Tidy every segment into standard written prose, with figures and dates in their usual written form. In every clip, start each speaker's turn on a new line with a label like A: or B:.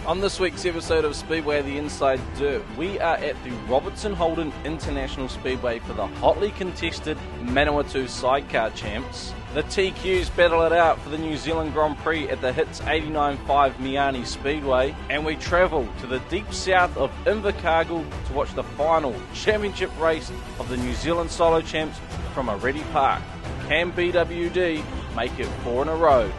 A: On this week's episode of Speedway The Inside Dirt, we are at the Robertson Holden International Speedway for the hotly contested Manawatu Sidecar Champs. The TQs battle it out for the New Zealand Grand Prix at the Hits 89.5 Meeanee Speedway, and we travel to the deep south of Invercargill to watch the final championship race of the New Zealand Solo Champs from Oreti Park. Can BWD make it 4 in a row?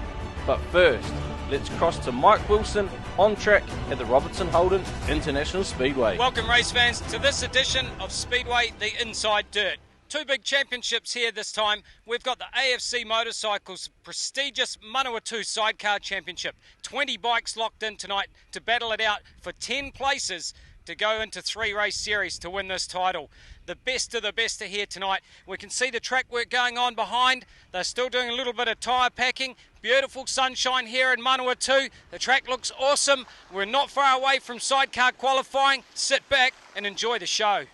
A: But first, let's cross to Mike Wilson on track at the Robertson Holden International Speedway.
B: Welcome race fans to this edition of Speedway The Inside Dirt. Two big championships here this time. We've got the AFC Motorcycles prestigious Manawatu Sidecar Championship. 20 bikes locked in tonight to battle it out for 10 places to go into 3 race series to win this title. The best of the best are here tonight. We can see the track work going on behind. They're still doing a little bit of tyre packing. Beautiful sunshine here in Manawatu. The track looks awesome. We're not far away from sidecar qualifying. Sit back and enjoy the show.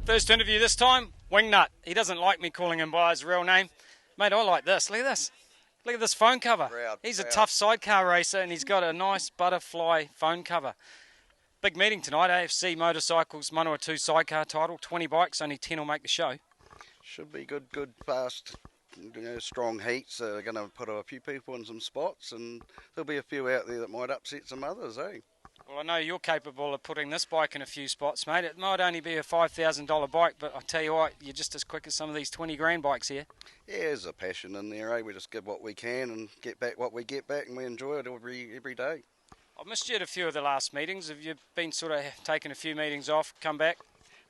B: First interview this time, Wingnut. He doesn't like me calling him by his real name. Mate, I like this. Look at this. Look at this phone cover. He's a tough sidecar racer and he's got a nice butterfly phone cover. Big meeting tonight, AFC Motorcycles Manawatu Sidecar title. 20 bikes, only 10 will make the show.
C: Should be good, fast, strong heats. They're going to put a few people in some spots, and there'll be a few out there that might upset some others, eh?
B: Well, I know you're capable of putting this bike in a few spots, mate. It might only be a $5,000 bike, but I tell you what, you're just as quick as some of these 20 grand bikes here.
C: Yeah, there's a passion in there, eh? We just give what we can and get back what we get back, and we enjoy it every day.
B: I've missed you at a few of the last meetings. Have you been sort of taking a few meetings off, come back?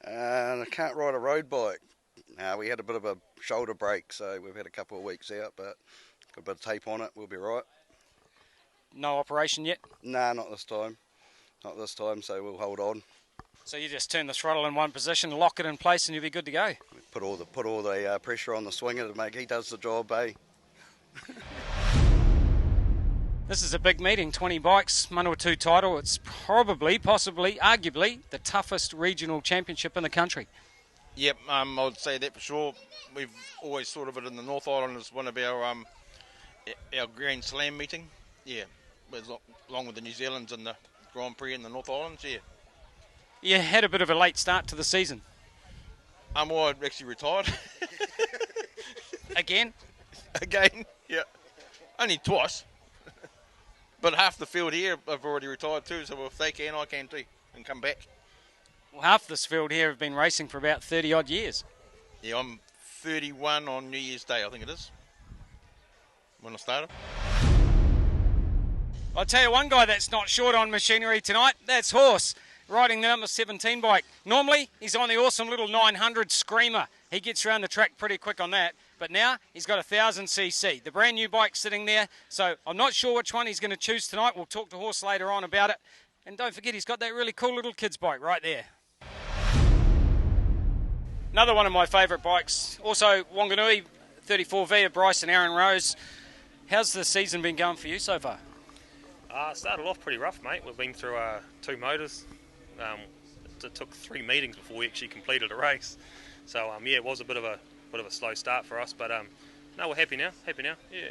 C: I can't ride a road bike. We had a bit of a shoulder break, so we've had a couple of weeks out, but got a bit of tape on it, we'll be right.
B: No operation yet?
C: Nah, not this time. Not this time, so we'll hold on.
B: So you just turn the throttle in one position, lock it in place, and you'll be good to go.
C: Put all the pressure on the swinger to make he does the job, eh?
B: This is a big meeting, 20 bikes, Manawatu title. It's probably, possibly, arguably the toughest regional championship in the country.
D: Yep, I would say that for sure. We've always thought of it in the North Island as one of our Grand Slam meeting. Yeah, along with the New Zealand's and the Grand Prix in the North Islands, yeah.
B: You had a bit of a late start to the season.
D: I actually retired.
B: Again?
D: Again, yeah. Only twice. But half the field here have already retired too, so if they can, I can too, and come back.
B: Well, half this field here have been racing for about 30 odd years.
D: Yeah, I'm 31 on New Year's Day, I think it is, when I started.
B: I'll tell you one guy that's not short on machinery tonight, that's Horse, riding the number 17 bike. Normally, he's on the awesome little 900 Screamer. He gets around the track pretty quick on that. But now he's got a 1000cc, the brand new bike sitting there. So I'm not sure which one he's going to choose tonight. We'll talk to Horse later on about it. And don't forget, he's got that really cool little kid's bike right there. Another one of my favourite bikes, also Wanganui 34V of Bryce and Aaron Rose. How's the season been going for you so far?
E: Started off pretty rough, mate. We've been through 2 motors. It took 3 meetings before we actually completed a race. So yeah, it was a bit of a slow start for us, but no, we're happy now, yeah.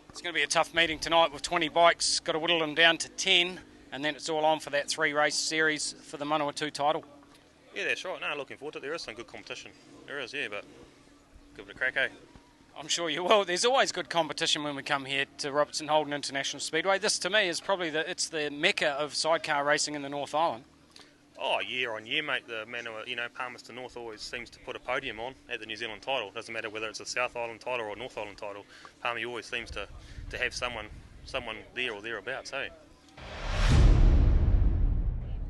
B: It's going to be a tough meeting tonight with 20 bikes, got to whittle them down to 10, and then it's all on for that 3 race series for the Manawatu title.
E: Yeah, that's right, no, looking forward to it. There is some good competition, there is, yeah, but give it a crack, eh?
B: I'm sure you will. There's always good competition when we come here to Robertson Holden International Speedway. This to me is probably it's the mecca of sidecar racing in the North Island.
E: Oh, year on year, mate. The Palmerston North always seems to put a podium on at the New Zealand title. Doesn't matter whether it's a South Island title or a North Island title. Palmy always seems to have someone there or thereabouts, eh?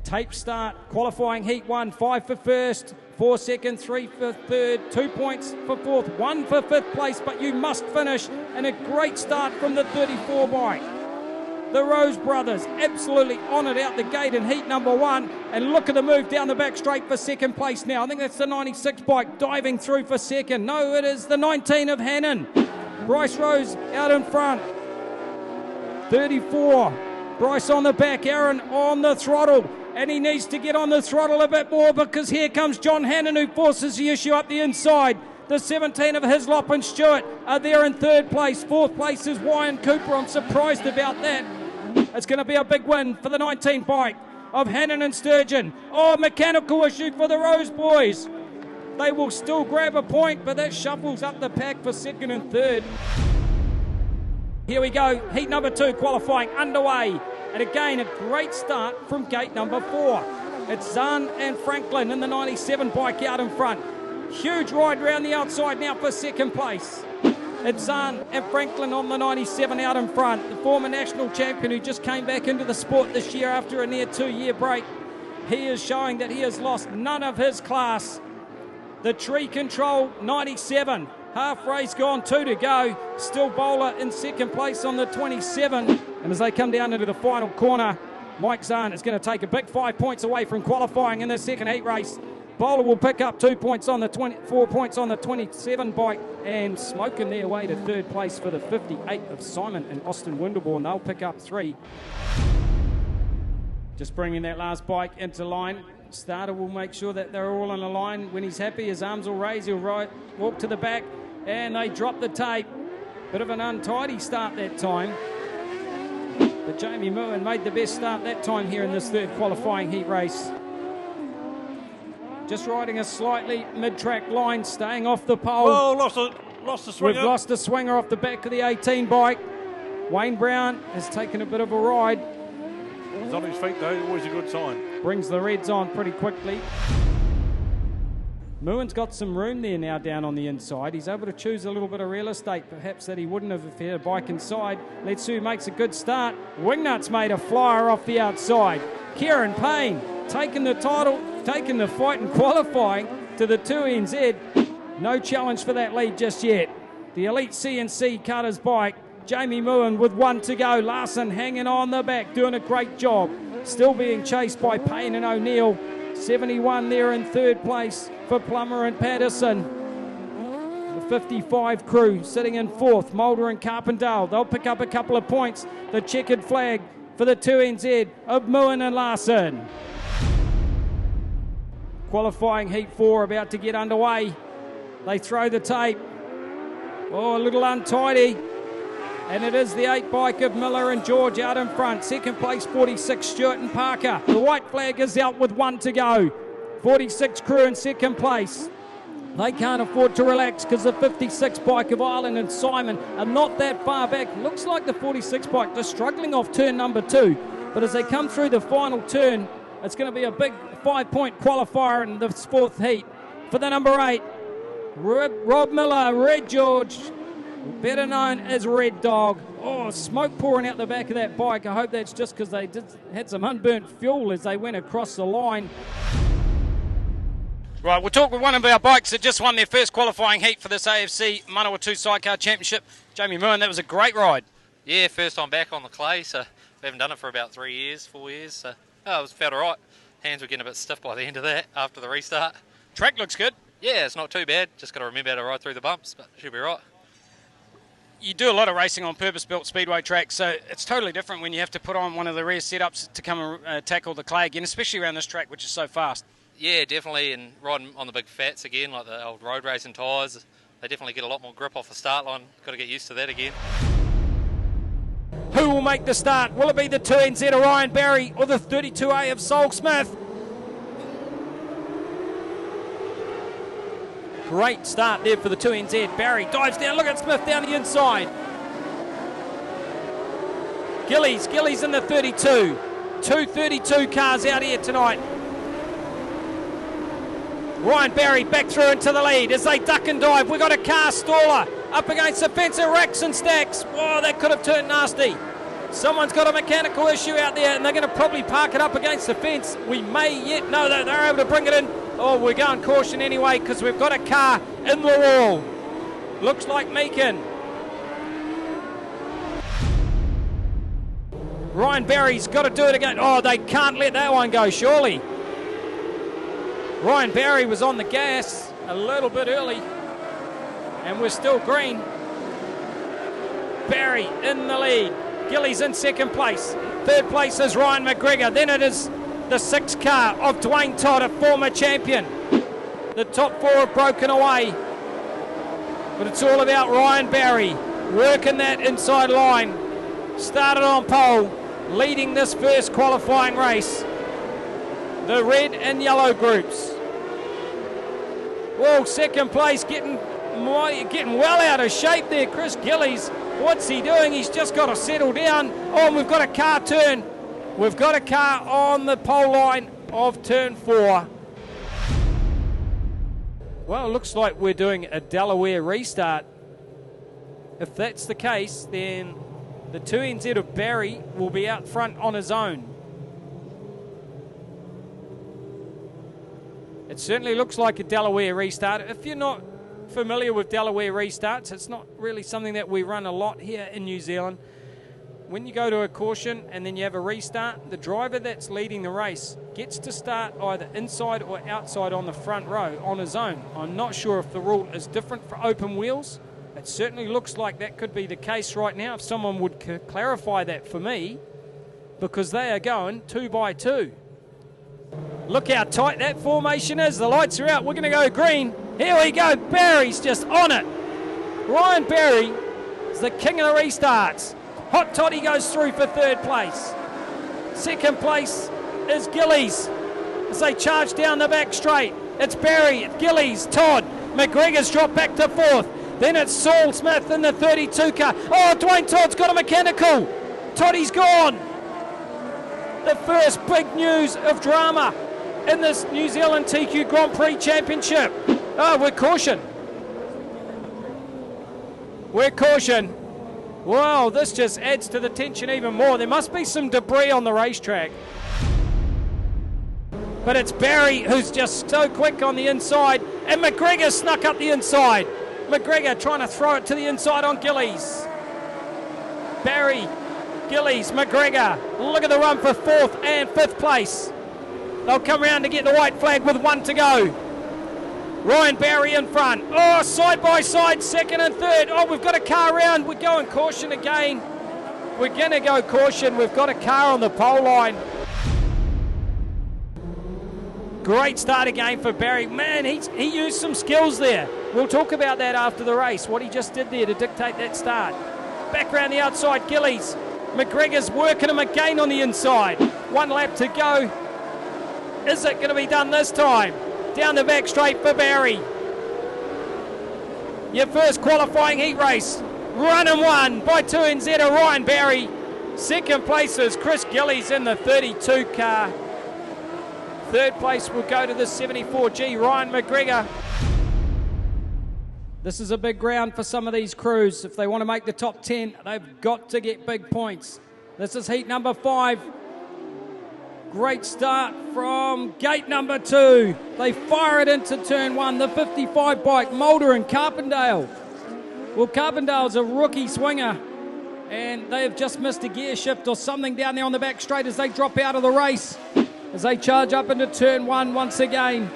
F: Tape start, qualifying heat 1, 5 for first, 4 second, 3 for third, 2 points for fourth, 1 for fifth place, but you must finish, and a great start from the 34 bike. The Rose brothers absolutely on it out the gate in heat number 1, and look at the move down the back straight for second place now. I think that's the 96 bike diving through for second. No, it is the 19 of Hannon. Bryce Rose out in front. 34, Bryce on the back, Aaron on the throttle. And he needs to get on the throttle a bit more because here comes John Hannon who forces the issue up the inside. The 17 of Hislop and Stewart are there in third place. Fourth place is Wyan Cooper. I'm surprised about that. It's going to be a big win for the 19 bike of Hannon and Sturgeon. Oh, mechanical issue for the Rose boys. They will still grab a point, but that shuffles up the pack for second and third. Here we go, heat number 2 qualifying underway. And again, a great start from gate number 4. It's Zahn and Franklin in the 97 bike out in front. Huge ride round the outside now for second place. It's Zahn and Franklin on the 97 out in front. The former national champion who just came back into the sport this year after a near 2-year break. He is showing that he has lost none of his class. The Tree Control 97, half race gone, 2 to go. Still Bowler in second place on the 27. And as they come down into the final corner, Mike Zahn is going to take a big 5 points away from qualifying in the second heat race. Bowler will pick up 2 points on the 4 points on the 27 bike, and smoking their way to third place for the 58 of Simon and Austin Winterbourne. They'll pick up 3. Just bringing that last bike into line. Starter will make sure that they're all in a line. When he's happy, his arms will raise, he'll walk to the back, and they drop the tape. Bit of an untidy start that time. But Jamie Moen made the best start that time here in this third qualifying heat race. Just riding a slightly mid-track line, staying off the pole.
G: Oh, lost the swinger.
F: We've lost a swinger off the back of the 18 bike. Wayne Brown has taken a bit of a ride.
G: He's on his feet though, always a good sign.
F: Brings the reds on pretty quickly. Moen's got some room there now down on the inside. He's able to choose a little bit of real estate, perhaps that he wouldn't have if he had a bike inside. Let's see who makes a good start. Wingnut's made a flyer off the outside. Kieran Payne taking the title, taking the fight and qualifying to the 2NZ. No challenge for that lead just yet. The Elite CNC Cutters bike. Jamie Moen with 1 to go. Larson hanging on the back, doing a great job. Still being chased by Payne and O'Neill. 71 there in third place for Plummer and Patterson. The 55 crew sitting in fourth, Mulder and Carpendale. They'll pick up a couple of points. The checkered flag for the 2NZ of Moen and Larson. Qualifying heat 4 about to get underway. They throw the tape. Oh, a little untidy. And it is the 8 bike of Miller and George out in front. Second place, 46, Stewart and Parker. The white flag is out with 1 to go. 46 crew in second place. They can't afford to relax because the 56 bike of Ireland and Simon are not that far back. Looks like the 46 bike just struggling off turn number 2. But as they come through the final turn, it's going to be a big 5-point qualifier in the 4th heat. For the number 8, Rob Miller, Red George, better known as Red Dog. Oh, smoke pouring out the back of that bike. I hope that's just because they had some unburnt fuel as they went across the line.
B: Right, we'll talk with one of our bikes that just won their first qualifying heat for this AFC Manawatu Sidecar Championship. Jamie Moen, that was a great ride.
H: Yeah, first time back on the clay, so we haven't done it for about 4 years, so it felt all right. Hands were getting a bit stiff by the end of that after the restart.
B: Track looks good.
H: Yeah, it's not too bad. Just got to remember how to ride through the bumps, but it should be right.
B: You do a lot of racing on purpose-built speedway tracks, so it's totally different when you have to put on one of the rear setups to come and tackle the clay again, especially around this track, which is so fast.
H: Yeah, definitely, and riding on the big fats again, like the old road racing tyres, they definitely get a lot more grip off the start line. Got to get used to that again.
F: Who will make the start? Will it be the 2NZ of Ryan Barry or the 32A of Sol Smith? Great start there for the 2NZ. Barry dives down. Look at Smith down the inside. Gillies in the 32. 232 cars out here tonight. Ryan Barry back through into the lead as they duck and dive. We've got a car staller up against the fence of racks and stacks. Whoa, that could have turned nasty. Someone's got a mechanical issue out there and they're going to probably park it up against the fence. We may yet know that they're able to bring it in. Oh, we're going caution anyway because we've got a car in the wall. Looks like Meekin. Ryan Barry's got to do it again. Oh, they can't let that one go, surely. Ryan Barry was on the gas a little bit early and we're still green. Barry in the lead. Gillies in second place. Third place is Ryan McGregor. Then it is the 6 car of Dwayne Todd, a former champion. The top 4 have broken away. But it's all about Ryan Barry working that inside line. Started on pole, leading this first qualifying race. The red and yellow groups. Well, second place getting well out of shape there, Chris Gillies. What's he doing? He's just got to settle down. Oh, and we've got a car turn. We've got a car on the pole line of turn 4. Well, it looks like we're doing a Delaware restart. If that's the case, then the 2NZ of Barry will be out front on his own. It certainly looks like a Delaware restart. If you're not familiar with Delaware restarts, it's not really something that we run a lot here in New Zealand. When you go to a caution and then you have a restart, the driver that's leading the race gets to start either inside or outside on the front row on his own. I'm not sure if the rule is different for open wheels. It certainly looks like that could be the case right now. If someone would clarify that for me, because they are going 2 by 2. Look how tight that formation is. The lights are out. We're going to go green. Here we go. Barry's just on it. Ryan Barry is the king of the restarts. Hot Toddy goes through for 3rd place. 2nd place is Gillies as they charge down the back straight. It's Barry, Gillies, Todd. McGregor's dropped back to 4th. Then it's Saul Smith in the 32 car. Oh, Dwayne Todd's got a mechanical. Toddy's gone. The first big news of drama in this New Zealand TQ Grand Prix Championship. Oh, we're caution. We're caution. Wow, this just adds to the tension even more. There must be some debris on the racetrack. But it's Barry who's just so quick on the inside, and McGregor snuck up the inside. McGregor trying to throw it to the inside on Gillies. Barry, Gillies, McGregor. Look at the run for 4th and 5th place. They'll come around to get the white flag with 1 to go. Ryan Barry in front. Oh, side by side, 2nd and 3rd. Oh, we've got a car around. We're going caution again. We're going to go caution. We've got a car on the pole line. Great start again for Barry. Man, he used some skills there. We'll talk about that after the race, what he just did there to dictate that start. Back around the outside, Gillies. McGregor's working him again on the inside. 1 lap to go. Is it going to be done this time? Down the back straight for Barry. Your first qualifying heat race. Run and won by 2NZ of Ryan Barry. 2nd place is Chris Gillies in the 32 car. 3rd place will go to the 74G, Ryan McGregor. This is a big round for some of these crews. If they want to make the top 10, they've got to get big points. This is heat number 5. Great start from gate number 2. They fire it into turn 1. The 55 bike, Mulder and Carpendale. Well, Carpendale's a rookie swinger, and they have just missed a gear shift or something down there on the back straight as they drop out of the race. As they charge up into turn 1 once again.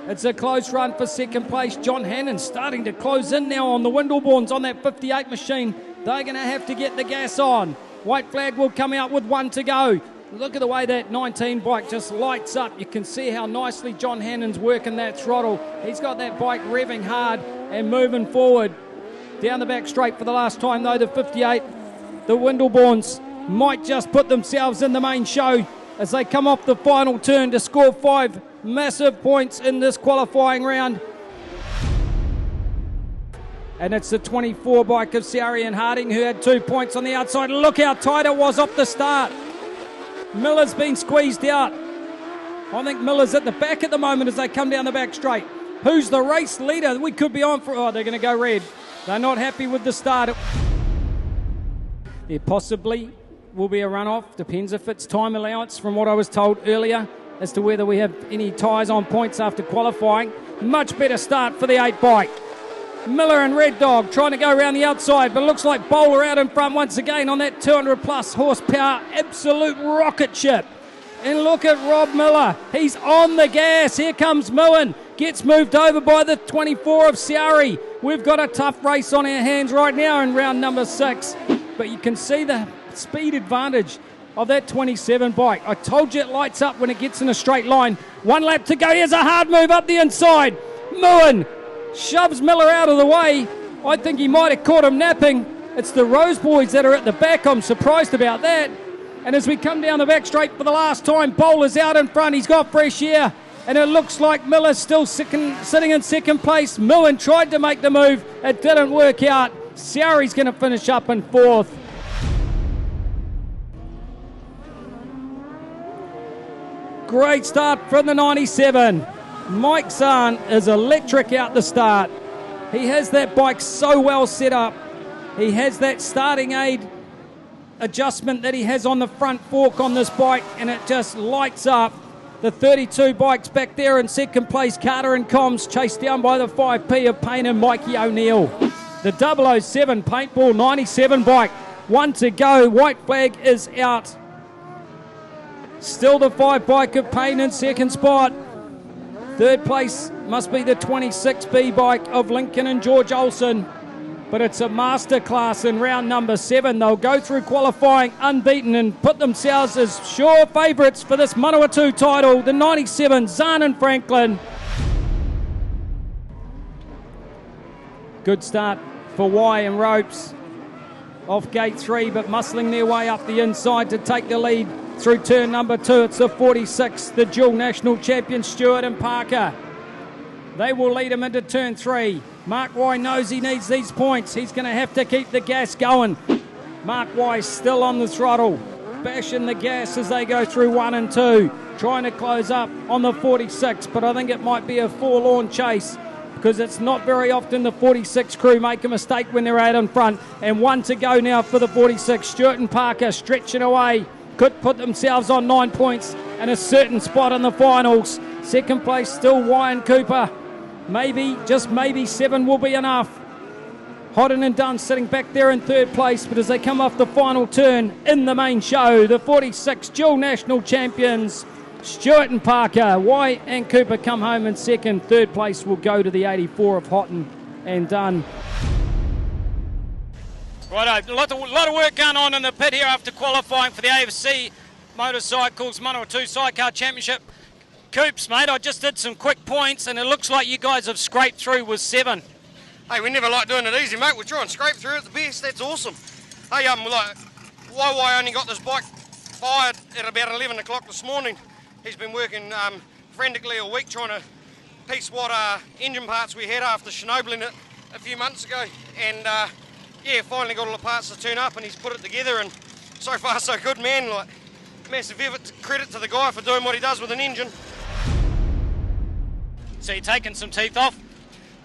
F: It's a close run for 2nd place. John Hannon starting to close in now on the Windleborns on that 58 machine. They're going to have to get the gas on. White flag will come out with 1 to go. Look at the way that 19 bike just lights up. You can see how nicely John Hannon's working that throttle. He's got that bike revving hard and moving forward. Down the back straight for the last time though, the 58. The Windleborns might just put themselves in the main show as they come off the final turn to score 5 massive points in this qualifying round. And it's the 24 bike of Siari and Harding who had 2 points on the outside. Look how tight it was off the start. Miller's been squeezed out. I think Miller's at the back at the moment as they come down the back straight. Who's the race leader? We could be on for... Oh, they're going to go red. They're not happy with the start. There possibly will be a runoff. Depends if it's time allowance from what I was told earlier as to whether we have any ties on points after qualifying. Much better start for the 8 bike. Miller and Red Dog trying to go around the outside, but it looks like Bowler out in front once again on that 200 plus horsepower absolute rocket ship. And look at Rob Miller. He's on the gas. Here comes Millen. Gets moved over by the 24 of Siari. We've got a tough race on our hands right now in round number 6. But you can see the speed advantage of that 27 bike. I told you it lights up when it gets in a straight line. 1 lap to go. Here's a hard move up the inside. Millen shoves Miller out of the way. I think he might have caught him napping. It's the Rose Boys that are at the back. I'm surprised about that. And as we come down the back straight for the last time, Bowler's out in front. He's got fresh air. And it looks like Miller's still sitting in second place. Millen tried to make the move. It didn't work out. Sari's going to finish up in fourth. Great start from the 97. Mike Zahn is electric out the start. He has that bike so well set up. He has that starting aid adjustment that he has on the front fork on this bike, and it just lights up. The 32 bikes back there in second place, Carter and Combs, chased down by the 5P of Payne and Mikey O'Neill. The 007 Paintball 97 bike, one to go. White flag is out. Still the 5 bike of Payne in second spot. Third place must be the 26B bike of Lincoln and George Olsen. But it's a masterclass in round number 7. They'll go through qualifying unbeaten and put themselves as sure favourites for this Manawatu title. The 97, Zahn and Franklin. Good start for Y and Ropes. Off gate 3, but muscling their way up the inside to take the lead through turn number 2. It's the 46, the dual national champions, Stewart and Parker. They will lead him into turn 3. Mark Y knows he needs these points. He's going to have to keep the gas going. Mark Y still on the throttle, bashing the gas as they go through 1 and 2, trying to close up on the 46, but I think it might be a forlorn chase because it's not very often the 46 crew make a mistake when they're out in front. And 1 to go now for the 46. Stewart and Parker stretching away, could put themselves on 9 points and a certain spot in the finals. Second place still Y and Cooper. Maybe, just maybe 7 will be enough. Hodden and Dunn sitting back there in third place, but as they come off the final turn in the main show, the 46 dual national champions, Stewart and Parker. Y and Cooper come home in second. Third place will go to the 84 of Hodden and Dunn.
B: Right, a lot of work going on in the pit here after qualifying for the AFC Motorcycles Manawatu Sidecar Championship. Coops, mate, I just did some quick points and it looks like you guys have scraped through with 7.
I: Hey, we never like doing it easy, mate. We try and scrape through at the best. That's awesome. Hey, YY only got this bike fired at about 11 o'clock this morning. He's been working frantically all week trying to piece what engine parts we had after Chenobling it a few months ago. And yeah, finally got all the parts to turn up and he's put it together, and so far so good, man. Like, massive effort, credit to the guy for doing what he does with an engine.
B: So you're taking some teeth off?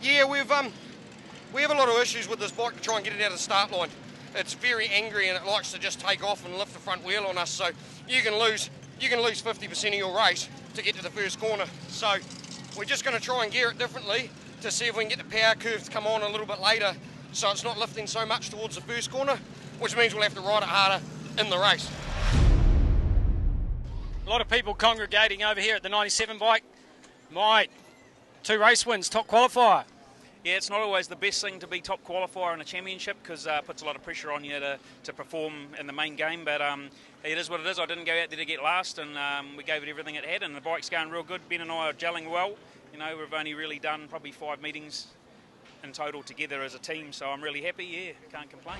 I: Yeah, we have a lot of issues with this bike to try and get it out of the start line. It's very angry and it likes to just take off and lift the front wheel on us, so you can lose 50% of your race to get to the first corner. So we're just going to try and gear it differently to see if we can get the power curve to come on a little bit later so it's not lifting so much towards the first corner, which means we'll have to ride it harder in the race.
B: A lot of people congregating over here at the 97 bike. Mate, 2 race wins, top qualifier.
J: Yeah, it's not always the best thing to be top qualifier in a championship because it puts a lot of pressure on you to perform in the main game, but it is what it is. I didn't go out there to get last, and we gave it everything it had, and the bike's going real good. Ben and I are gelling well. You know, we've only really done probably 5 meetings in total together as a team, so I'm really happy. Yeah, can't complain.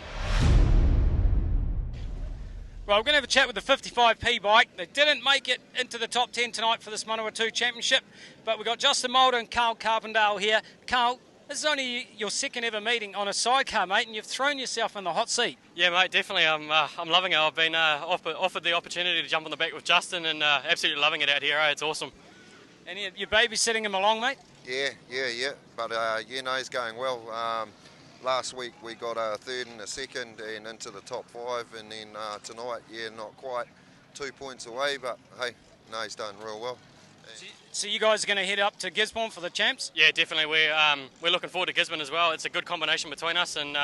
B: Well, we're going to have a chat with the 55P bike. They didn't make it into the top 10 tonight for this Manawatu Championship, but we've got Justin Mulder and Carl Carpendale here. Carl, this is only your second ever meeting on a sidecar, mate, and you've thrown yourself in the hot seat.
K: Yeah, mate, definitely. I'm loving it. I've been offered the opportunity to jump on the back with Justin, and absolutely loving it out here. It's awesome.
B: And you're babysitting him along, mate?
L: Yeah. But he's going well. Last week we got a third and a second and into the top 5, and then tonight, not quite 2 points away, but hey, he's done real well.
B: So you guys are going to head up to Gisborne for the champs?
K: Yeah, definitely. We're looking forward to Gisborne as well. It's a good combination between us, and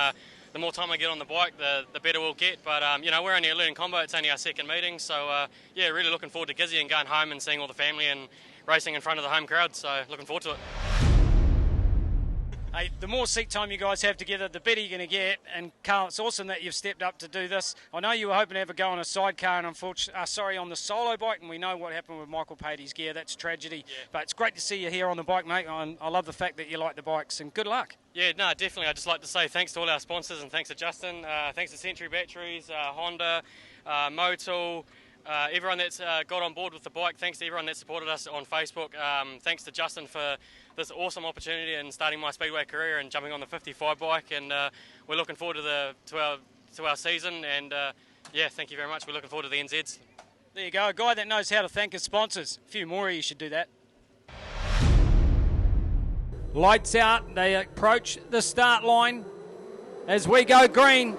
K: the more time I get on the bike, the better we'll get. But we're only a learning combo. It's only our second meeting, so really looking forward to Gizzy and going home and seeing all the family and racing in front of the home crowd. So looking forward to it.
F: Hey, the more seat time you guys have together, the better you're going to get. And Carl, it's awesome that you've stepped up to do this. I know you were hoping to have a go on a sidecar and on the solo bike, and we know what happened with Michael Patey's gear. That's tragedy. Yeah. But it's great to see you here on the bike, mate. I love the fact that you like the bikes, and good luck.
K: Yeah, no, definitely. I'd just like to say thanks to all our sponsors, and thanks to Justin, thanks to Century Batteries, Honda, Motul, everyone that's got on board with the bike. Thanks to everyone that supported us on Facebook. Thanks to Justin for this awesome opportunity and starting my speedway career and jumping on the 55 bike. And we're looking forward to our season. And yeah, thank you very much. We're looking forward to the NZs.
F: There you go, a guy that knows how to thank his sponsors. A few more of you should do that. Lights out. They approach the start line as we go green.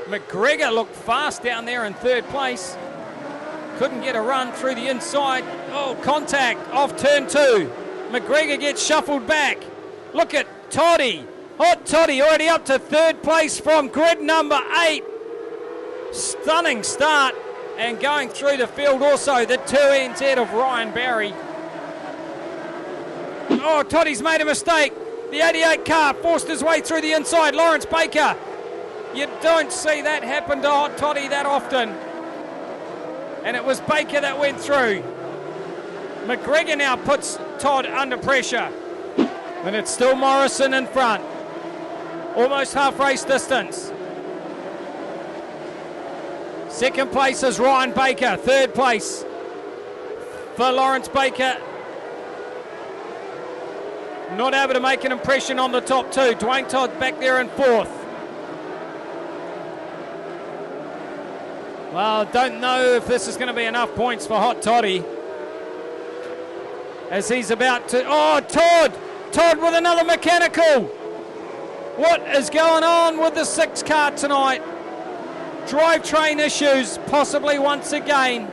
F: McGregor looked fast down there in third place. Couldn't get a run through the inside. Oh, contact off turn 2. McGregor gets shuffled back. Look at Toddy. Hot Toddy already up to third place from grid number 8. Stunning start. And going through the field also the 2NZ of Ryan Barry. Oh, Toddy's made a mistake. The 88 car forced his way through the inside. Lawrence Baker. You don't see that happen to Hot Toddy that often. And it was Baker that went through. McGregor now puts Todd under pressure. And it's still Morrison in front. Almost half race distance. Second place is Ryan Baker. Third place for Lawrence Baker. Not able to make an impression on the top 2. Dwayne Todd back there in fourth. Well, don't know if this is going to be enough points for Hot Toddy. As he's about to... Oh, Todd! Todd with another mechanical! What is going on with the 6 car tonight? Drivetrain issues, possibly once again.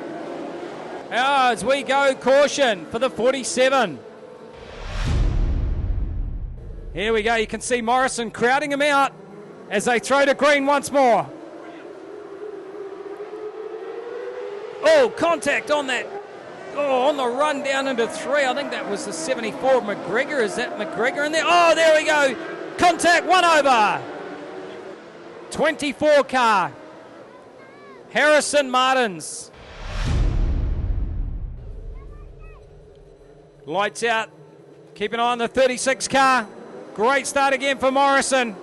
F: As we go, caution for the 47. Here we go, you can see Morrison crowding him out as they throw to green once more. Oh, contact on that. Oh, on the run down into 3. I think that was the 74 of McGregor. Is that McGregor in there? Oh, there we go. Contact, 1 over. 24 car. Harrison Martins. Lights out. Keep an eye on the 36 car. Great start again for Morrison.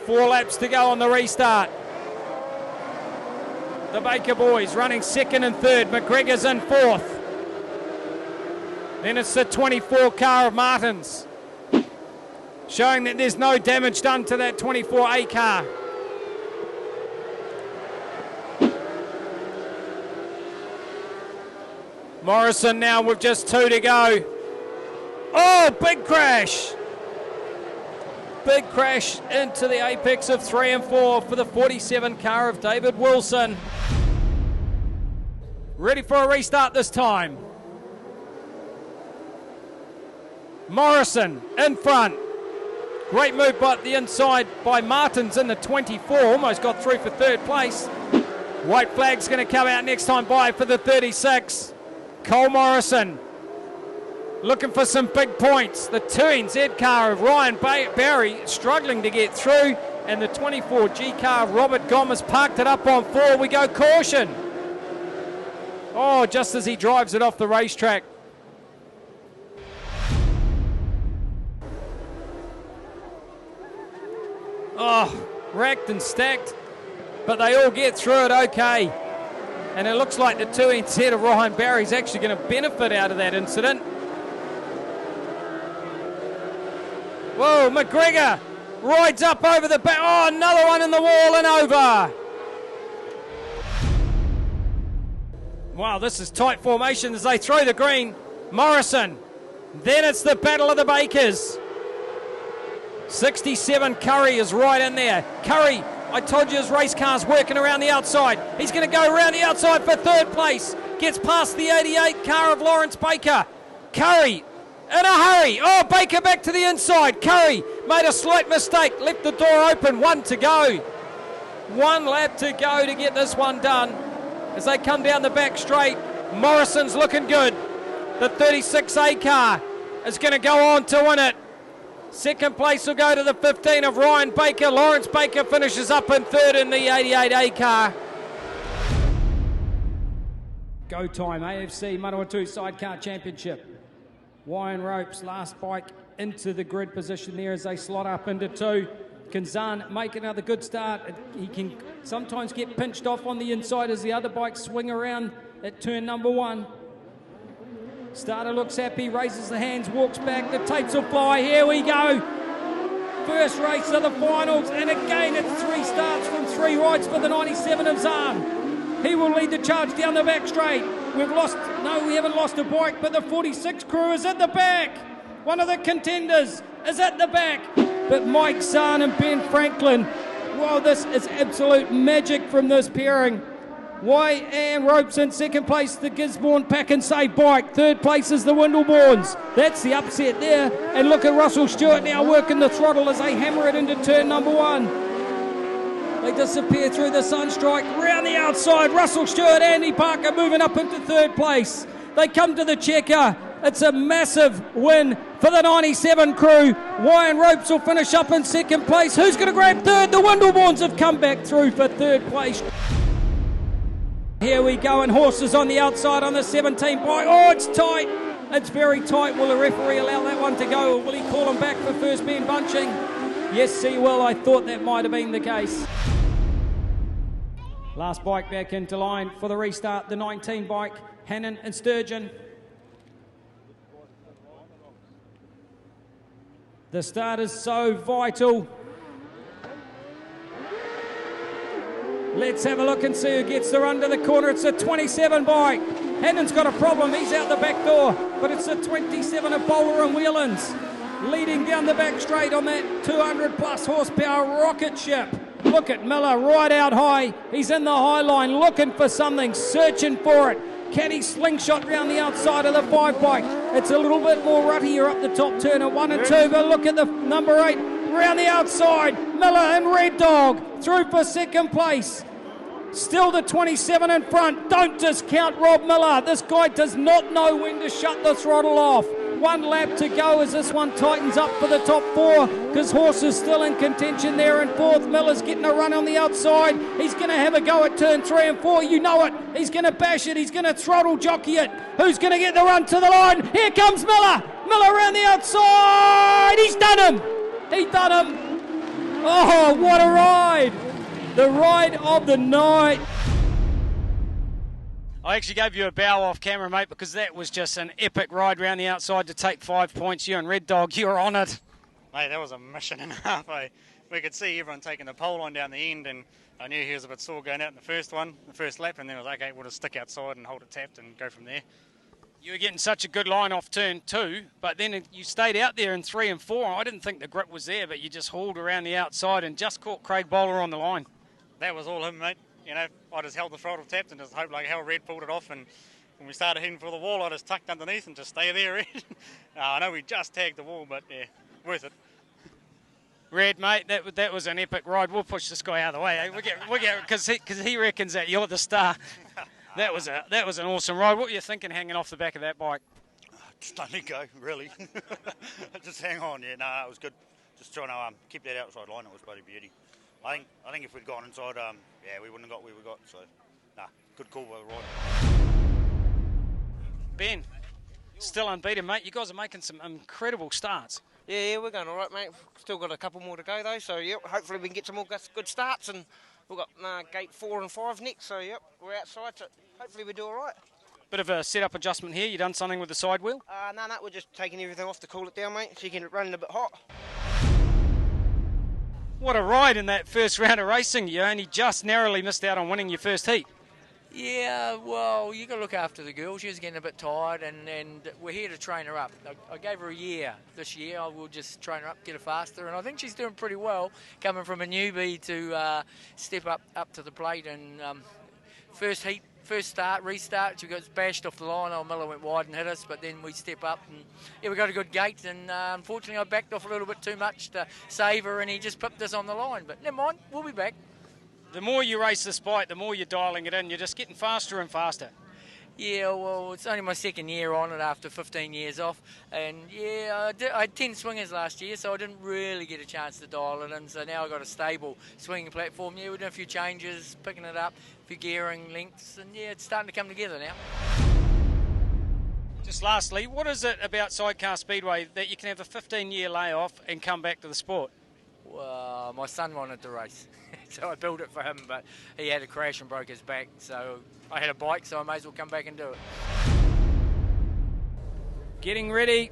F: 4 laps to go on the restart. The Baker boys running second and third. McGregor's in fourth. Then it's the 24 car of Martins. Showing that there's no damage done to that 24A car. Morrison now with just 2 to go. Oh, big crash. Big crash into the apex of 3 and 4 for the 47 car of David Wilson. Ready for a restart this time. Morrison in front. Great move by the inside by Martins in the 24. Almost got through for third place. White flag's going to come out next time by for the 36. Cole Morrison looking for some big points. The 2NZ car of Ryan Barry struggling to get through. And the 24G car of Robert Gomez parked it up on 4. We go caution. Oh, just as he drives it off the racetrack. Oh, racked and stacked. But they all get through it okay. And it looks like the 2NZ of Ryan Barry's actually going to benefit out of that incident. Whoa, McGregor rides up over the back. Oh, another one in the wall and over. Wow, this is tight formation as they throw the green. Morrison. Then it's the battle of the Bakers. 67 Curry is right in there. Curry, I told you his race car's working around the outside. He's going to go around the outside for third place. Gets past the 88 car of Lawrence Baker. Curry in a hurry. Oh, Baker back to the inside. Curry made a slight mistake. Left the door open. 1 to go. 1 lap to go to get this one done. As they come down the back straight, Morrison's looking good. The 36A car is going to go on to win it. Second place will go to the 15 of Ryan Baker. Lawrence Baker finishes up in third in the 88A car. Go time, AFC Manawatu Sidecar Championship. Wyan Ropes, last bike into the grid position there as they slot up into two. Can Zahn make another good start? He can sometimes get pinched off on the inside as the other bikes swing around at turn number one. Starter looks happy, raises the hands, walks back, the tapes will fly. Here we go. First race of the finals, and again it's 3 starts from 3 rides for the 97 of Zahn. He will lead the charge down the back straight. We haven't lost a bike, but the 46 crew is at the back. One of the contenders is at the back. But Mike Zahn and Ben Franklin, wow, this is absolute magic from this pairing. Wyan Ropes in second place, the Gisborne Pack and Save bike. Third place is the Windleborns. That's the upset there. And look at Russell Stewart now working the throttle as they hammer it into turn number one. They disappear through the sunstrike. Round the outside, Russell Stewart, Andy Parker moving up into third place. They come to the checker. It's a massive win for the 97 crew. Wyan Ropes will finish up in second place. Who's going to grab third? The Windleborns have come back through for third place. Here we go, and Horses on the outside on the 17 bike. Oh, it's tight. It's very tight. Will the referee allow that one to go, or will he call him back for first man bunching? Yes, he will. I thought that might have been the case. Last bike back into line for the restart, the 19 bike, Hannon and Sturgeon. The start is so vital. Let's have a look and see who gets the run to the corner. It's a 27 bike. Hannon's got a problem. He's out the back door. But it's a 27 of Bowler and Whelan's leading down the back straight on that 200 plus horsepower rocket ship. Look at Miller right out high. He's in the high line looking for something, searching for it. Can he slingshot round the outside of the 5 bike? It's a little bit more ruttier up the top turn at 1 and 2, but look at the number 8 round the outside. Miller and Red Dog through for second place. Still the 27 in front. Don't discount Rob Miller. This guy does not know when to shut the throttle off. 1 lap to go as this one tightens up for the top 4 because Horse is still in contention there in 4th. Miller's getting a run on the outside. He's going to have a go at turn 3 and 4. You know it. He's going to bash it. He's going to throttle jockey it. Who's going to get the run to the line? Here comes Miller. Miller around the outside. He's done him. He done him. Oh, what a ride. The ride of the night.
B: I actually gave you a bow off camera, mate, because that was just an epic ride round the outside to take 5 points. You and Red Dog, you were on it.
M: Mate, that was a mission and a half. We could see everyone taking the pole line down the end, and I knew he was a bit sore going out in the first lap, and then I was like, okay, we'll just stick outside and hold it tapped and go from there.
B: You were getting such a good line off turn 2, but then you stayed out there in 3 and 4. I didn't think the grip was there, but you just hauled around the outside and just caught Craig Bowler on the line.
M: That was all him, mate. You know, I just held the throttle tapped and just hoped like hell Red pulled it off, and when we started heading for the wall, I just tucked underneath and just stay there, Red. I know we just tagged the wall, but yeah, worth it.
B: Red, mate, that was an epic ride. We'll push this guy out of the way. We'll get because he reckons that you're the star. That was an awesome ride. What were you thinking hanging off the back of that bike?
M: Just let it go, really. Just hang on, yeah. No, it was good. Just trying to keep that outside line. It was bloody beauty. I think if we'd gone inside, yeah, we wouldn't have got where we got. So, good call by the rider.
B: Ben, still unbeaten, mate. You guys are making some incredible starts.
I: Yeah, we're going all right, mate. Still got a couple more to go, though. So, yep, hopefully we can get some more good starts. And we've got gate 4 and 5 next. So, yep, we're outside. So hopefully we do all right.
B: Bit of a setup adjustment here. You done something with the side wheel?
I: No, we're just taking everything off to cool it down, mate. So you can run it a bit hot.
B: What a ride in that first round of racing. You only just narrowly missed out on winning your first heat.
N: Yeah, well, you got to look after the girl. She was getting a bit tired, and we're here to train her up. I gave her a year. This year I will just train her up, get her faster, and I think she's doing pretty well, coming from a newbie to step up to the plate. And first heat, first start, restart, she got bashed off the line. Old Miller went wide and hit us, but then we step up and yeah, we got a good gate. And unfortunately, I backed off a little bit too much to save her, and he just pipped us on the line. But never mind, we'll be back.
B: The more you race this bike, the more you're dialing it in. You're just getting faster and faster.
N: Yeah, well, it's only my second year on it after 15 years off. And yeah, I had 10 swingers last year, so I didn't really get a chance to dial it in. So now I've got a stable swinging platform. Yeah, we're doing a few changes, picking it up, a few gearing lengths, and yeah, it's starting to come together now.
B: Just lastly, what is it about Sidecar Speedway that you can have a 15-year layoff and come back to the sport?
N: Well, my son wanted to race, so I built it for him, but he had a crash and broke his back, so I had a bike, so I may as well come back and do it.
F: Getting ready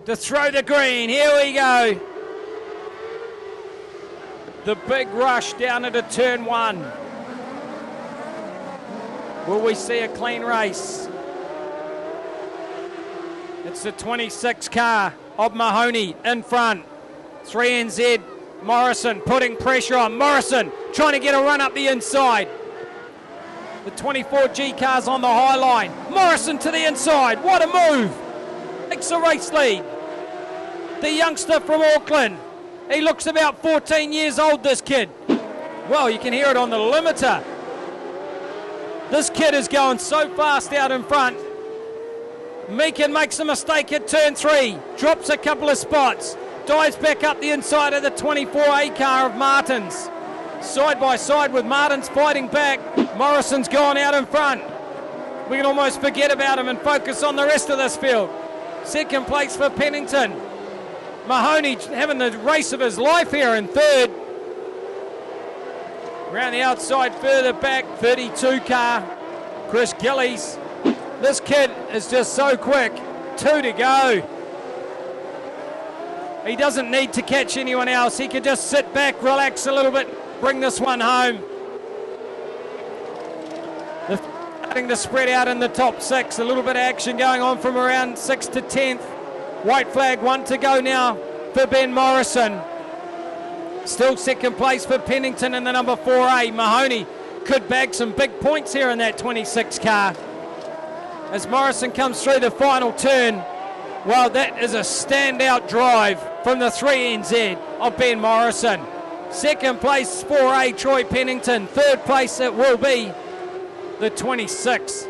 F: to throw the green. Here we go. The big rush down into turn 1. Will we see a clean race? It's the 26 car of Mahoney in front. 3NZ, Morrison putting pressure on. Morrison trying to get a run up the inside. The 24G car's on the high line. Morrison to the inside. What a move. Takes the race lead. The youngster from Auckland. He looks about 14 years old, this kid. Well, you can hear it on the limiter. This kid is going so fast out in front. Meekin makes a mistake at turn 3, drops a couple of spots, dives back up the inside of the 24A car of Martin's. Side by side with Martin's fighting back. Morrison's gone out in front. We can almost forget about him and focus on the rest of this field. Second place for Pennington. Mahoney having the race of his life here in third. Around the outside further back, 32 car, Chris Gillies. This kid is just so quick. 2 to go. He doesn't need to catch anyone else. He can just sit back, relax a little bit, bring this one home. They're starting to spread out in the top 6. A little bit of action going on from around 6th to 10th. White flag, 1 to go now for Ben Morrison. Still second place for Pennington in the number 4A. Mahoney could bag some big points here in that 26 car. As Morrison comes through the final turn, well, that is a standout drive from the 3NZ of Ben Morrison. Second place, 4A, Troy Pennington. Third place, it will be the 26.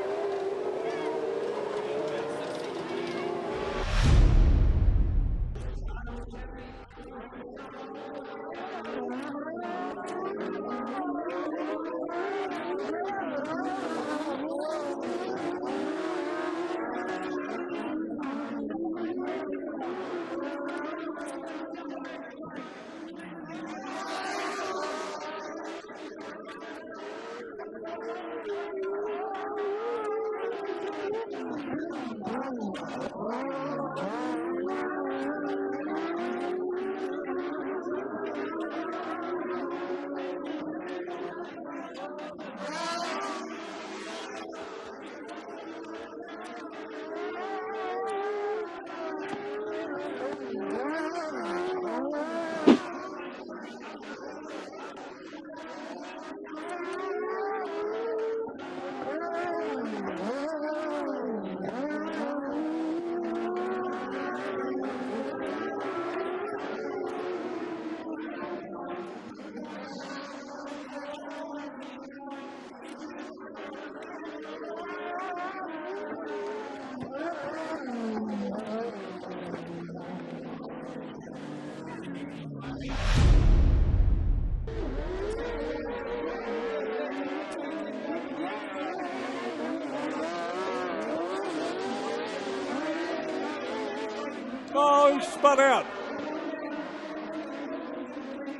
G: Oh, he spun out.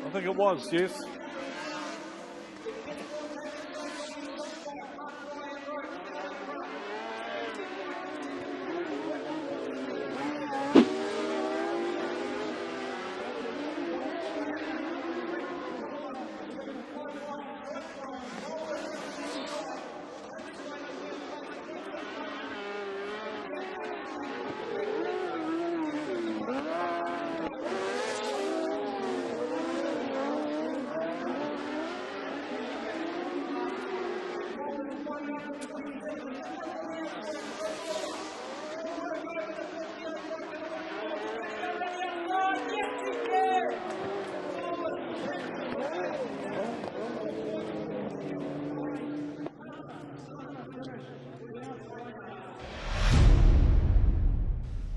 G: I think it was, yes.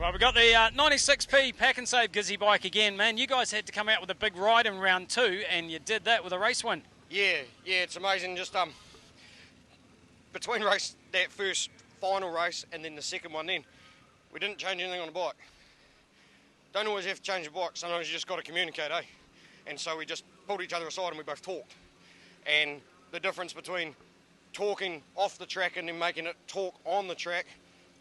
B: Well, we've got the 96p Pack and Save Gizzy bike again, man. You guys had to come out with a big ride in round 2, and you did that with a race win.
I: Yeah, it's amazing. Just between that first final race and then the second one, then we didn't change anything on the bike. Don't always have to change the bike. Sometimes you just got to communicate, eh? And so we just pulled each other aside and we both talked. And the difference between talking off the track and then making it talk on the track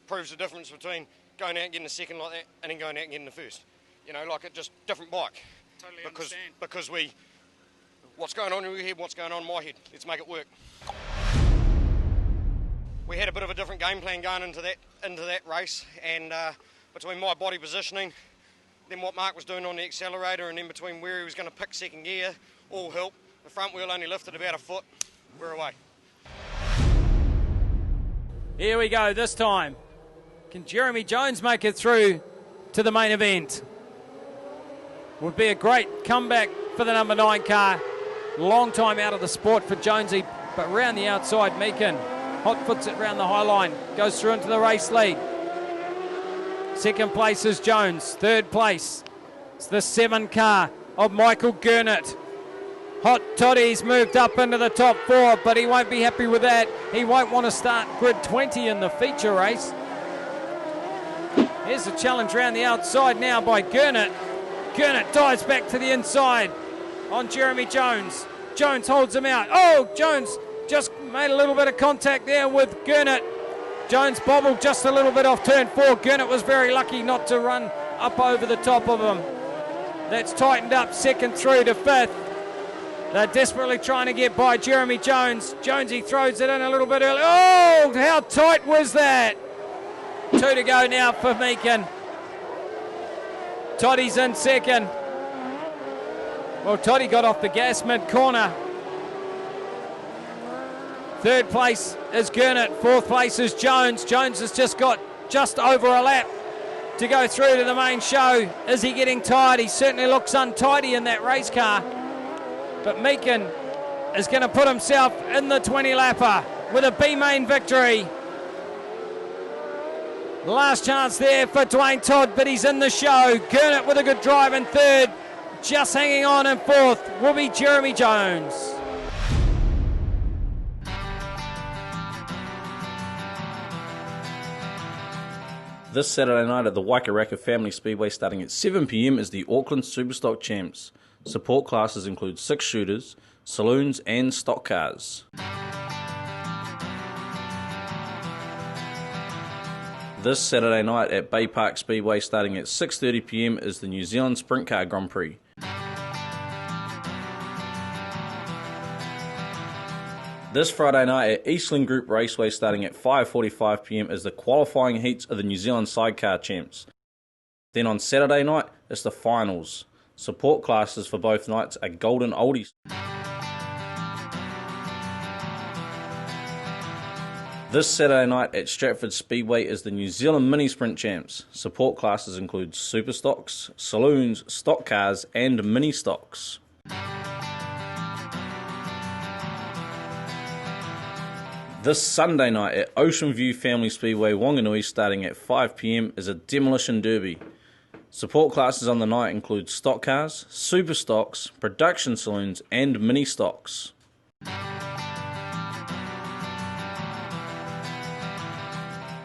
I: proves the difference between going out and getting the second like that and then going out and getting the first. You know, like it just different bike.
B: Totally
I: Because what's going on in your head, what's going on in my head. Let's make it work. We had a bit of a different game plan going into that race, and between my body positioning, then what Mark was doing on the accelerator, and then between where he was going to pick second gear, all helped. The front wheel only lifted about a foot. We're away.
F: Here we go this time. Can Jeremy Jones make it through to the main event? Would be a great comeback for the number 9 car. Long time out of the sport for Jonesy, but round the outside, Meekin hot foots it round the high line, goes through into the race lead. Second place is Jones. Third place, it's the 7 car of Michael Gurnett. Hot Toddy's moved up into the top 4, but he won't be happy with that. He won't want to start grid 20 in the feature race. Here's a challenge round the outside now by Gurnett. Gurnett dives back to the inside on Jeremy Jones. Jones holds him out. Oh, Jones just made a little bit of contact there with Gurnett. Jones bobbled just a little bit off turn 4. Gurnett was very lucky not to run up over the top of him. That's tightened up second through to 5th. They're desperately trying to get by Jeremy Jones. Jonesy throws it in a little bit early. Oh, how tight was that? 2 to go now for Meekin. Toddy's in second. Well, Toddy got off the gas mid-corner. Third place is Gurnett. Fourth place is Jones. Jones has just got just over a lap to go through to the main show. Is he getting tired? He certainly looks untidy in that race car. But Meekin is going to put himself in the 20-lapper with a B-main victory. Last chance there for Dwayne Todd, but he's in the show. Gurnett with a good drive in third. Just hanging on in fourth will be Jeremy Jones.
A: This Saturday night at the Waikaraka Family Speedway starting at 7 p.m. is the Auckland Superstock Champs. Support classes include 6 shooters, saloons and stock cars. This Saturday night at Bay Park Speedway starting at 6:30 p.m. is the New Zealand Sprint Car Grand Prix. This Friday night at Eastland Group Raceway starting at 5:45 p.m. is the qualifying heats of the New Zealand Sidecar Champs. Then on Saturday night it's the finals. Support classes for both nights are Golden Oldies. This Saturday night at Stratford Speedway is the New Zealand Mini Sprint Champs. Support classes include super stocks, saloons, stock cars and mini stocks. This Sunday night at Ocean View Family Speedway Wanganui starting at 5 p.m. is a demolition derby. Support classes on the night include stock cars, super stocks, production saloons and mini stocks.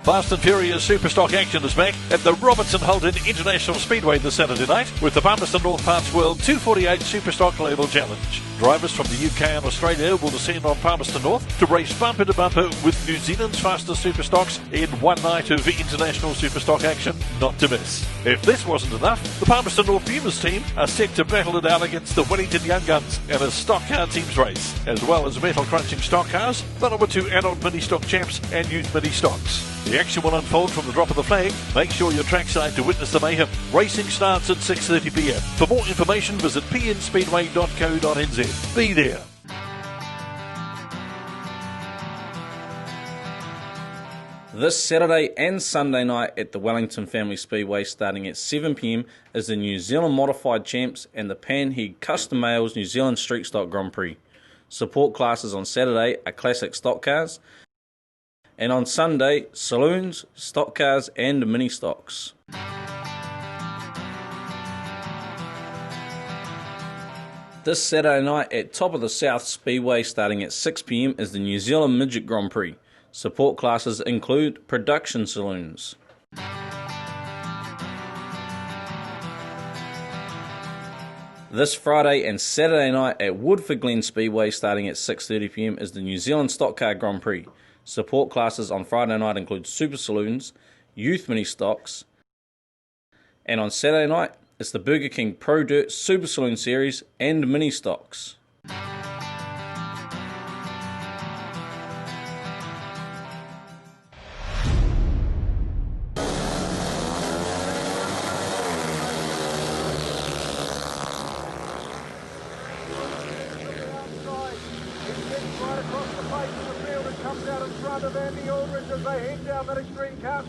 G: Fast and Furious Superstock action is back at the Robertson Holden International Speedway this Saturday night with the Palmerston North Parts World 248 Superstock Label Challenge. Drivers from the UK and Australia will descend on Palmerston North to race bumper to bumper with New Zealand's fastest Superstocks in one night of international Superstock action not to miss. If this wasn't enough, the Palmerston North Pumas team are set to battle it out against the Wellington Young Guns in a stock car teams race, as well as metal crunching stock cars, Manawatu adult mini stock champs and youth mini stocks. The action will unfold from the drop of the flag. Make sure you're trackside to witness the mayhem. Racing starts at 6:30 p.m. For more information, visit pnspeedway.co.nz. Be there.
A: This Saturday and Sunday night at the Wellington Family Speedway starting at 7 p.m. is the New Zealand Modified Champs and the Panhead Custom Males New Zealand Street Stock Grand Prix. Support classes on Saturday are classic stock cars, and on Sunday, saloons, stock cars and mini stocks. This Saturday night at Top of the South Speedway starting at 6 p.m. is the New Zealand Midget Grand Prix. Support classes include production saloons. This Friday and Saturday night at Woodford Glen Speedway starting at 6:30 p.m. is the New Zealand Stock Car Grand Prix. Support classes on Friday night include Super Saloons, Youth Mini Stocks, and on Saturday night it's the Burger King Pro Dirt Super Saloon Series and Mini Stocks.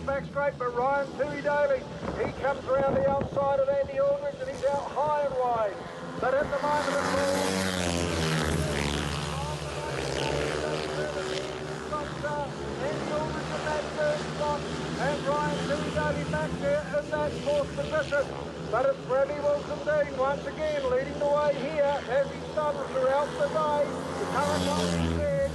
O: Back straight, but Ryan Tui Daly, he comes around the outside of Andy Aldridge and he's out high and wide. But at the moment it's Andy Aldridge in that third spot and Ryan Tui Daly back there in that fourth position. But it's Bradley Wilson-Dean once again leading the way here as he started throughout the day. The current one is there.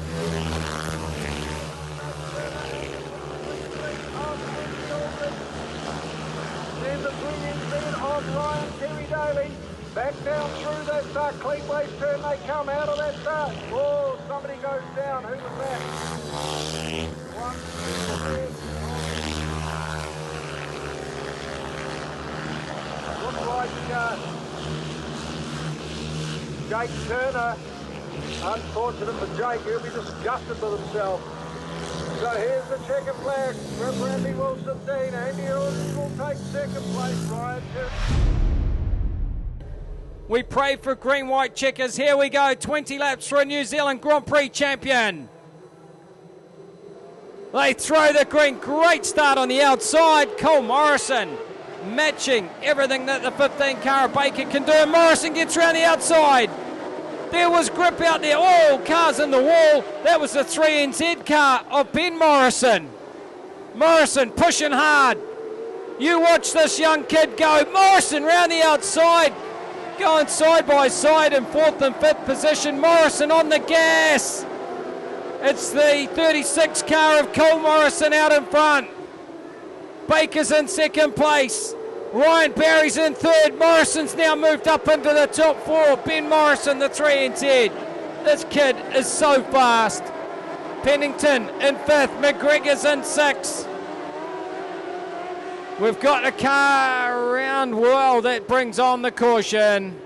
O: Then the brilliant then of Ryan Terry Daly. Back down through that clean waste turn they come out of that start. Oh, somebody goes down. Who was that? Looks like Jake Turner. Unfortunate for Jake, he'll be disgusted with himself. So here's the checkered flag from Bradley Wilson-Dean. Andy Aldridge will take second place. Ryan Terry.
F: We pray for green-white checkers. Here we go. 20 laps for a New Zealand Grand Prix champion. They throw the green. Great start on the outside. Cole Morrison matching everything that the 15 car of Baker can do. And Morrison gets around the outside. There was grip out there. All cars in the wall. That was the 3NZ car of Ben Morrison. Morrison pushing hard. You watch this young kid go. Morrison round the outside. Going side by side in 4th and 5th position. Morrison on the gas. It's the 36 car of Cole Morrison out in front. Baker's in second place. Ryan Barry's in third. Morrison's now moved up into the top 4. Ben Morrison, the 3NZ. This kid is so fast. Pennington in 5th. McGregor's in 6th. We've got a car around. Well, that brings on the caution.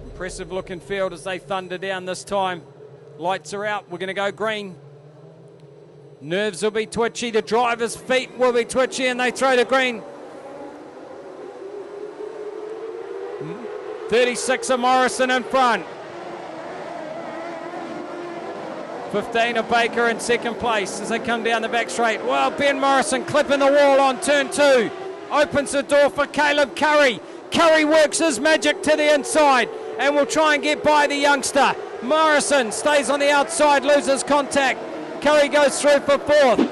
F: Impressive looking field as they thunder down this time. Lights are out. We're going to go green. Nerves will be twitchy. The driver's feet will be twitchy and they throw to green. 36 of Morrison in front. 15 of Baker in second place as they come down the back straight. Well, Ben Morrison clipping the wall on turn 2. Opens the door for Caleb Curry. Curry works his magic to the inside and will try and get by the youngster. Morrison stays on the outside, loses contact. Curry goes through for 4th.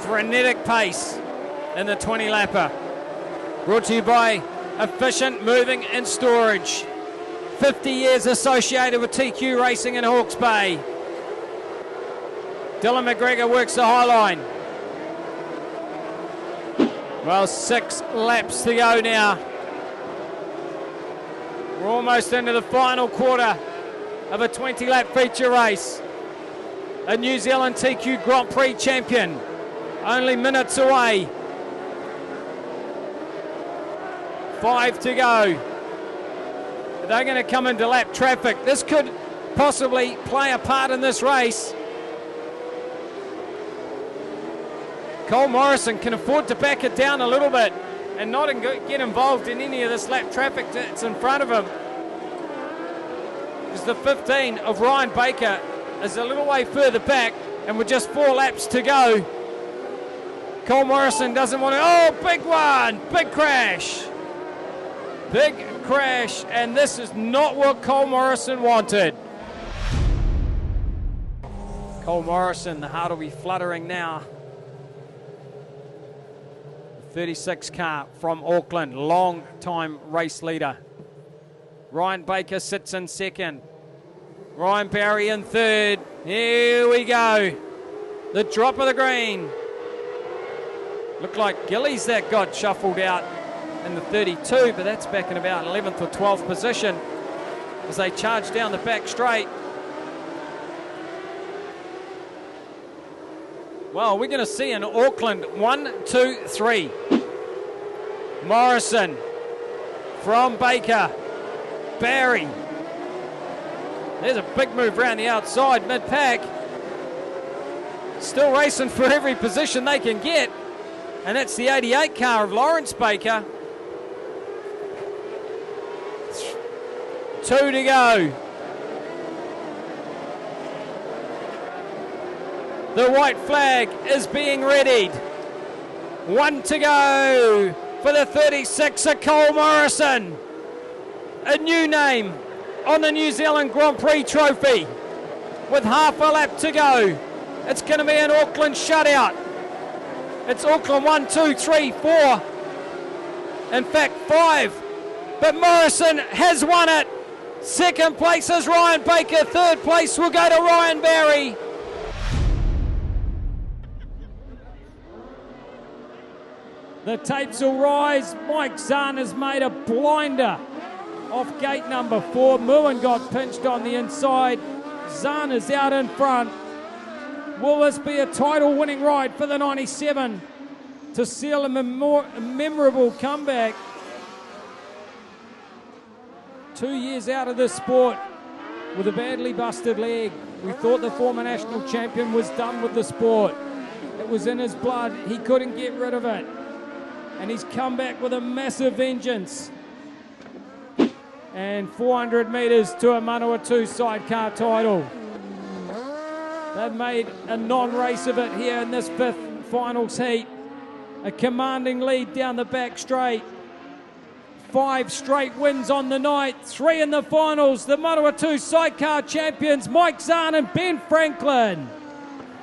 F: Frenetic pace in the 20-lapper. Brought to you by Efficient Moving and Storage. 50 years associated with TQ Racing in Hawke's Bay. Dylan McGregor works the high line. Well, 6 laps to go now. We're almost into the final quarter of a 20-lap feature race. A New Zealand TQ Grand Prix champion, only minutes away. 5 to go. They're going to come into lap traffic. This could possibly play a part in this race. Cole Morrison can afford to back it down a little bit and not get involved in any of this lap traffic that's in front of him. Because the 15 of Ryan Baker is a little way further back, and with just 4 laps to go, Cole Morrison doesn't want to. Oh, big one! Big crash! Big crash, and this is not what Cole Morrison wanted. Cole Morrison, the heart will be fluttering now. 36 car from Auckland, long time race leader. Ryan Baker sits in second. Ryan Barry in third. Here we go. The drop of the green. Looked like Gillies that got shuffled out in the 32, but that's back in about 11th or 12th position as they charge down the back straight. Well, we're going to see in Auckland 1, 2, 3. Morrison from Baker. Barry. There's a big move around the outside, mid-pack. Still racing for every position they can get. And that's the 88 car of Lawrence Baker. 2 to go. The white flag is being readied. 1 to go for the 36er Cole Morrison. A new name on the New Zealand Grand Prix trophy with half a lap to go. It's going to be an Auckland shutout. It's Auckland 1, 2, 3, 4. In fact, 5. But Morrison has won it. Second place is Ryan Baker. Third place will go to Ryan Barry. The tapes will rise. Mike Zahn has made a blinder off gate number 4. Muin got pinched on the inside. Zahn is out in front. Will this be a title-winning ride for the 97 to seal a memorable comeback? 2 years out of this sport with a badly busted leg. We thought the former national champion was done with the sport. It was in his blood. He couldn't get rid of it. And he's come back with a massive vengeance. And 400 metres to a Manawatu Sidecar title. They've made a non-race of it here in this 5th finals heat. A commanding lead down the back straight. 5 straight wins on the night. 3 in the finals. The Manawatu Sidecar champions, Mike Zahn and Ben Franklin.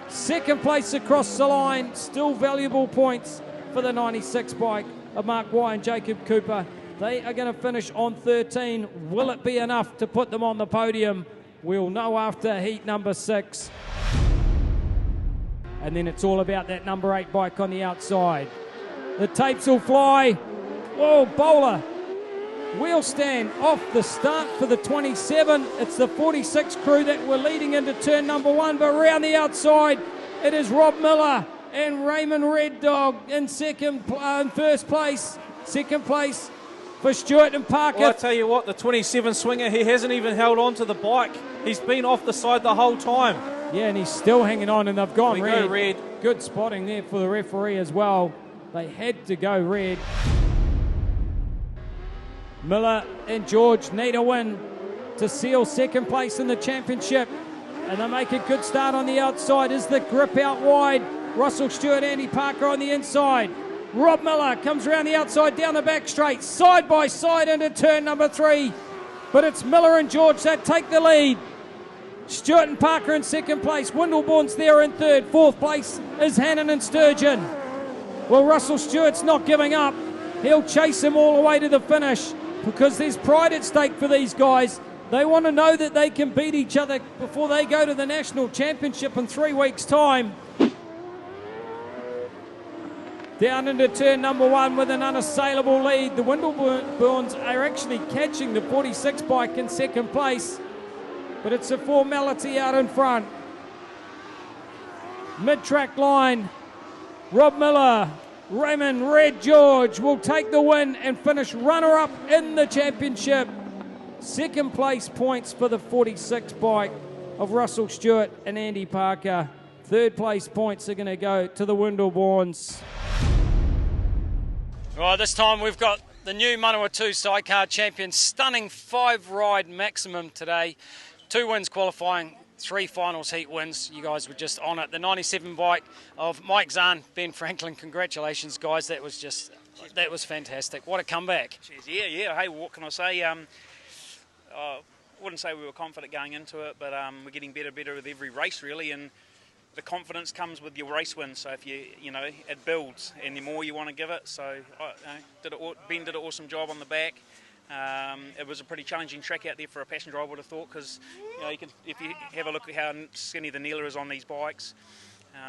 F: Second place across the line. Still valuable points for the 96 bike of Mark Wye and Jacob Cooper. They are going to finish on 13. Will it be enough to put them on the podium? We'll know after heat number 6. And then it's all about that number 8 bike on the outside. The tapes will fly. Whoa, bowler. Wheel stand off the start for the 27. It's the 46 crew that were leading into turn number 1, but around the outside, it is Rob Miller and Raymond Red Dog in first place. Second place for Stewart and Parker.
A: Well, I tell you what, the 27 swinger, he hasn't even held on to the bike. He's been off the side the whole time.
F: Yeah, and he's still hanging on, and they've gone red.
A: Go red.
F: Good spotting there for the referee as well. They had to go red. Miller and George need a win to seal second place in the championship. And they make a good start on the outside. Is the grip out wide? Russell Stewart, Andy Parker on the inside. Rob Miller comes around the outside, down the back straight, side by side into turn number 3. But it's Miller and George that take the lead. Stewart and Parker in second place. Windleborn's there in third. Fourth place is Hannon and Sturgeon. Well, Russell Stewart's not giving up. He'll chase him all the way to the finish because there's pride at stake for these guys. They want to know that they can beat each other before they go to the national championship in 3 weeks' time. Down into turn number 1 with an unassailable lead. The Windleborns are actually catching the 46 bike in second place, but it's a formality out in front. Mid-track line, Rob Miller, Raymond Red George will take the win and finish runner-up in the championship. Second place points for the 46 bike of Russell Stewart and Andy Parker. Third place points are going to go to the Windleborns.
B: Right, this time we've got the new Manawatu Sidecar champions. Stunning 5-ride maximum today. 2 wins qualifying, 3 finals heat wins. You guys were just on it. The 97 bike of Mike Zahn, Ben Franklin. Congratulations, guys. That was fantastic. What a comeback.
J: Cheers. Yeah. Hey, what can I say? I wouldn't say we were confident going into it, but we're getting better with every race, really. And the confidence comes with your race wins. So if you know, it builds, and the more you want to give it. So Ben did an awesome job on the back. It was a pretty challenging track out there for a passenger, I would have thought, because you know, if you have a look at how skinny the Neela is on these bikes,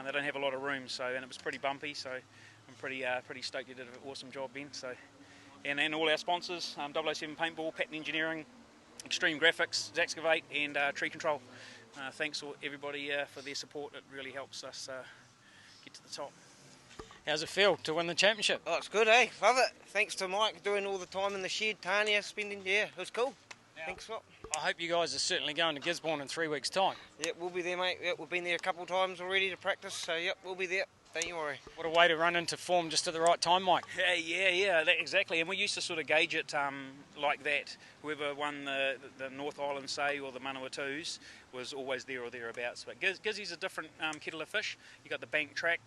J: they don't have a lot of room. So, and it was pretty bumpy. So I'm pretty stoked you did an awesome job, Ben. So, and all our sponsors, 007 Paintball, Pattern Engineering, Extreme Graphics, Zaxcavate, and Tree Control. Thanks everybody for their support. It really helps us get to the top.
B: How's it feel to win the championship?
I: Oh, it's good, eh? Love it. Thanks to Mike doing all the time in the shed, Tanya spending, yeah, it was cool. Thanks a lot.
B: I hope you guys are certainly going to Gisborne in 3 weeks' time.
I: Yep, we'll be there, mate. Yep, we've been there a couple of times already to practice, so yep, we'll be there. Don't you worry.
B: What a way to run into form just at the right time, Mike.
J: Yeah, exactly. And we used to sort of gauge it like that. Whoever won the North Island, say, or the Manawatu's was always there or thereabouts. But Gizzy's a different kettle of fish. You got the bank track,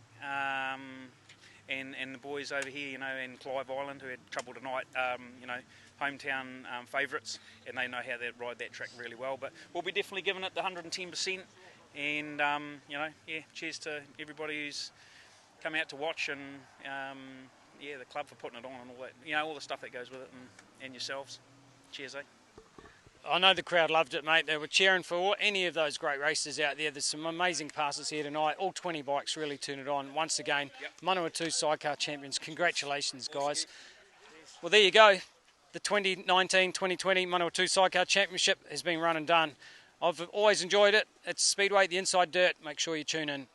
J: and the boys over here, you know, and Clive Island, who had trouble tonight, you know, hometown favourites, and they know how to ride that track really well. But we'll be definitely giving it the 110%. And you know, yeah, cheers to everybody who's come out to watch, and yeah, the club for putting it on and all that, you know, all the stuff that goes with it, and yourselves. Cheers, eh?
B: I know the crowd loved it, mate. They were cheering for any of those great races out there. There's some amazing passes here tonight. All 20 bikes really turned it on. Once again, Manawatu Sidecar Champions. Congratulations, guys. Well, there you go. The 2019-2020 Manawatu Sidecar Championship has been run and done. I've always enjoyed it. It's Speedway, the inside dirt. Make sure you tune in.